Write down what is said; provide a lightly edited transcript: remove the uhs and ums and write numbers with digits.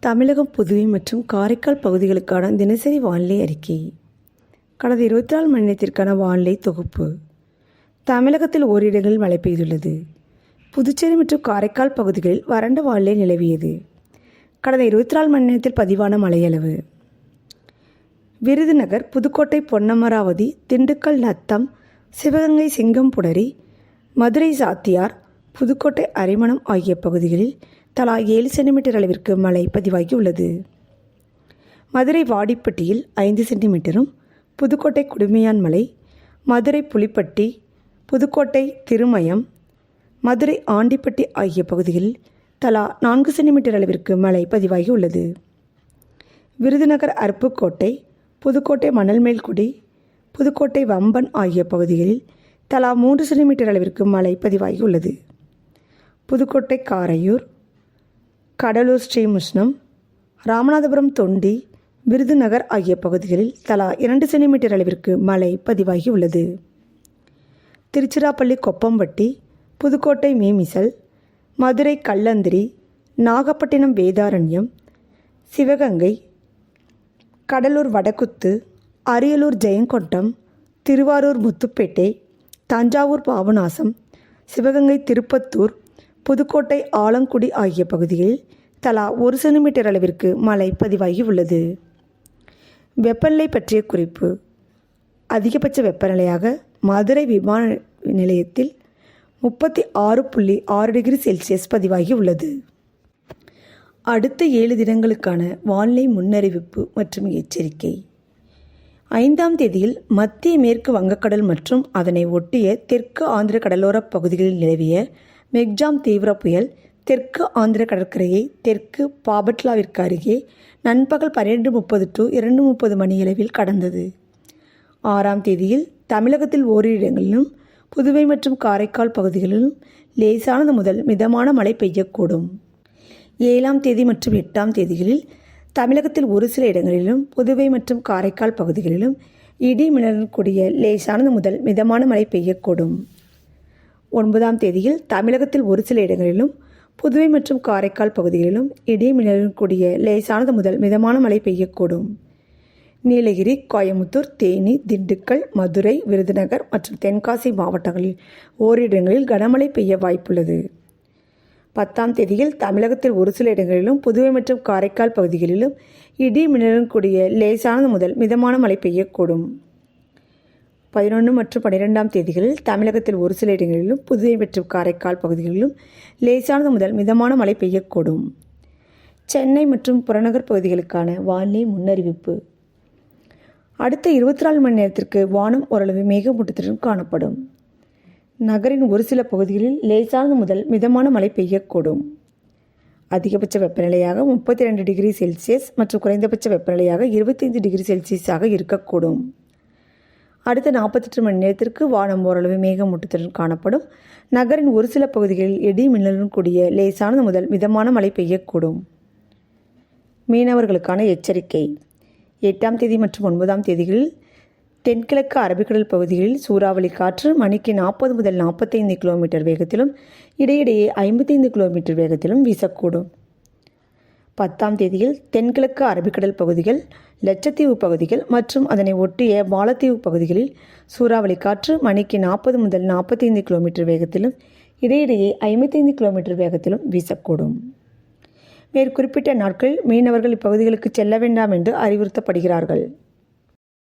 தமிழகம், புதுவை மற்றும் காரைக்கால் பகுதிகளுக்கான தினசரி வானிலை அறிக்கை. கடந்த 24 மணி நேரத்திற்கான வானிலை தொகுப்பு. தமிழகத்தில் ஓரிடங்களில் மழை பெய்துள்ளது. புதுச்சேரி மற்றும் காரைக்கால் பகுதிகளில் வறண்ட வானிலை நிலவியது. கடந்த 24 மணி நேரத்தில் பதிவான மழையளவு: விருதுநகர், புதுக்கோட்டை, பொன்னமராவதி, திண்டுக்கல், நத்தம், சிவகங்கை, சிங்கம்புணரி, மதுரை, சாத்தியார், புதுக்கோட்டை, அரிமணம் ஆகிய பகுதிகளில் தலா 7 சென்டிமீட்டர் அளவிற்கு மழை பதிவாகியுள்ளது. மதுரை வாடிப்பட்டியில் 5 சென்டிமீட்டரும், புதுக்கோட்டை குடுமியான்மலை, மதுரை புலிப்பட்டி, புதுக்கோட்டை திருமயம், மதுரை ஆண்டிப்பட்டி ஆகிய பகுதிகளில் தலா 4 சென்டிமீட்டர் அளவிற்கு மழை பதிவாகியுள்ளது. விருதுநகர் அருப்புக்கோட்டை, புதுக்கோட்டை மணல்மேல்குடி, புதுக்கோட்டை வம்பன் ஆகிய பகுதிகளில் தலா 3 சென்டிமீட்டர் அளவிற்கு மழை பதிவாகியுள்ளது. புதுக்கோட்டை காரையூர், கடலூர் ஸ்ரீமுஷ்ணம், ராமநாதபுரம் தொண்டி, விருதுநகர் ஆகிய பகுதிகளில் தலா 2 சென்டிமீட்டர் அளவிற்கு மழை பதிவாகியுள்ளது. திருச்சிராப்பள்ளி கொப்பம்பட்டி, புதுக்கோட்டை மீமிசல், மதுரை கல்லந்திரி, நாகப்பட்டினம் வேதாரண்யம், சிவகங்கை, கடலூர் வடக்குத்து, அரியலூர் ஜெயங்கொண்டம், திருவாரூர் முத்துப்பேட்டை, தஞ்சாவூர் பாபநாசம், சிவகங்கை திருப்பத்தூர், புதுக்கோட்டை ஆலங்குடி ஆகிய பகுதிகளில் தலா 1 சென்டிமீட்டர் அளவிற்கு மழை பதிவாகியுள்ளது. வெப்பநிலை பற்றிய குறிப்பு: அதிகபட்ச வெப்பநிலையாக மதுரை விமான நிலையத்தில் 36.6 டிகிரி செல்சியஸ் பதிவாகியுள்ளது. அடுத்த 7 தினங்களுக்கான வானிலை முன்னறிவிப்பு மற்றும் எச்சரிக்கை. 5ஆம் தேதியில் மத்திய மேற்கு வங்கக்கடல் மற்றும் அதனை ஒட்டிய தெற்கு ஆந்திர கடலோர பகுதிகளில் நிலவிய மெக்ஜாம் தீவிர புயல் தெற்கு ஆந்திர கடற்கரையை தெற்கு பாபட்லாவிற்கு அருகே நண்பகல் 12:30 to 2:30 மணியளவில் கடந்தது. 6ஆம் தேதியில் தமிழகத்தில் ஓரிரு இடங்களிலும் புதுவை மற்றும் காரைக்கால் பகுதிகளிலும் லேசானது முதல் மிதமான மழை பெய்யக்கூடும். 7ஆம் தேதி மற்றும் 8ஆம் தேதிகளில் தமிழகத்தில் ஒரு சில இடங்களிலும் புதுவை மற்றும் காரைக்கால் பகுதிகளிலும் இடி மின்னலுடன் கூடிய லேசானது முதல் மிதமான மழை பெய்யக்கூடும். 9ஆம் தேதியில் தமிழகத்தில் ஒரு சில இடங்களிலும் புதுவை மற்றும் காரைக்கால் பகுதிகளிலும் இடி மின்னலுடன் கூடிய லேசானது முதல் மிதமான மழை பெய்யக்கூடும். நீலகிரி, கோயமுத்தூர், தேனி, திண்டுக்கல், மதுரை, விருதுநகர் மற்றும் தென்காசி மாவட்டங்களில் ஓரிடங்களில் கனமழை பெய்ய வாய்ப்புள்ளது. 10ஆம் தேதியில் தமிழகத்தில் ஒரு சில இடங்களிலும் புதுவை மற்றும் காரைக்கால் பகுதிகளிலும் இடி மின்னலுடன் கூடிய லேசானது முதல் மிதமான மழை பெய்யக்கூடும். 11 மற்றும் 12ஆம் தேதிகளில் தமிழகத்தில் ஒரு சில இடங்களிலும் புதுவை மற்றும் காரைக்கால் பகுதிகளிலும் லேசானது முதல் மிதமான மழை பெய்யக்கூடும். சென்னை மற்றும் புறநகர் பகுதிகளுக்கான வானிலை முன்னறிவிப்பு. அடுத்த 24 மணி நேரத்திற்கு வானம் ஓரளவு மேகமூட்டத்துடன் காணப்படும். நகரின் ஒரு சில பகுதிகளில் லேசானது முதல் மிதமான மழை பெய்யக்கூடும். அதிகபட்ச வெப்பநிலையாக 32 டிகிரி செல்சியஸ் மற்றும் குறைந்தபட்ச வெப்பநிலையாக 25 டிகிரி செல்சியஸாக இருக்கக்கூடும். அடுத்த 48 மணி நேரத்திற்கு வானம் ஓரளவு மேகமூட்டத்துடன் காணப்படும். நகரின் ஒரு சில பகுதிகளில் இடி மின்னலுடன் கூடிய லேசானது முதல் மிதமான மழை பெய்யக்கூடும். மீனவர்களுக்கான எச்சரிக்கை. 8ஆம் தேதி மற்றும் 9ஆம் தேதிகளில் தென்கிழக்கு அரபிக்கடல் பகுதிகளில் சூறாவளி காற்று மணிக்கு 40 முதல் 45 கிலோமீட்டர் வேகத்திலும் இடையிடையே 55 கிலோமீட்டர் வேகத்திலும் வீசக்கூடும். 10ஆம் தேதியில் தென்கிழக்கு அரபிக்கடல் பகுதிகள், லட்சத்தீவு பகுதிகள் மற்றும் அதனை ஒட்டிய மாலத்தீவு பகுதிகளில் சூறாவளி காற்று மணிக்கு 40 முதல் 45 கிலோமீட்டர் வேகத்திலும் இடையிடையே 55 கிலோமீட்டர் வேகத்திலும் வீசக்கூடும். மேற்குறிப்பிட்ட நாட்களில் மீனவர்கள் இப்பகுதிகளுக்கு செல்ல வேண்டாம் என்று அறிவுறுத்தப்படுகிறார்கள்.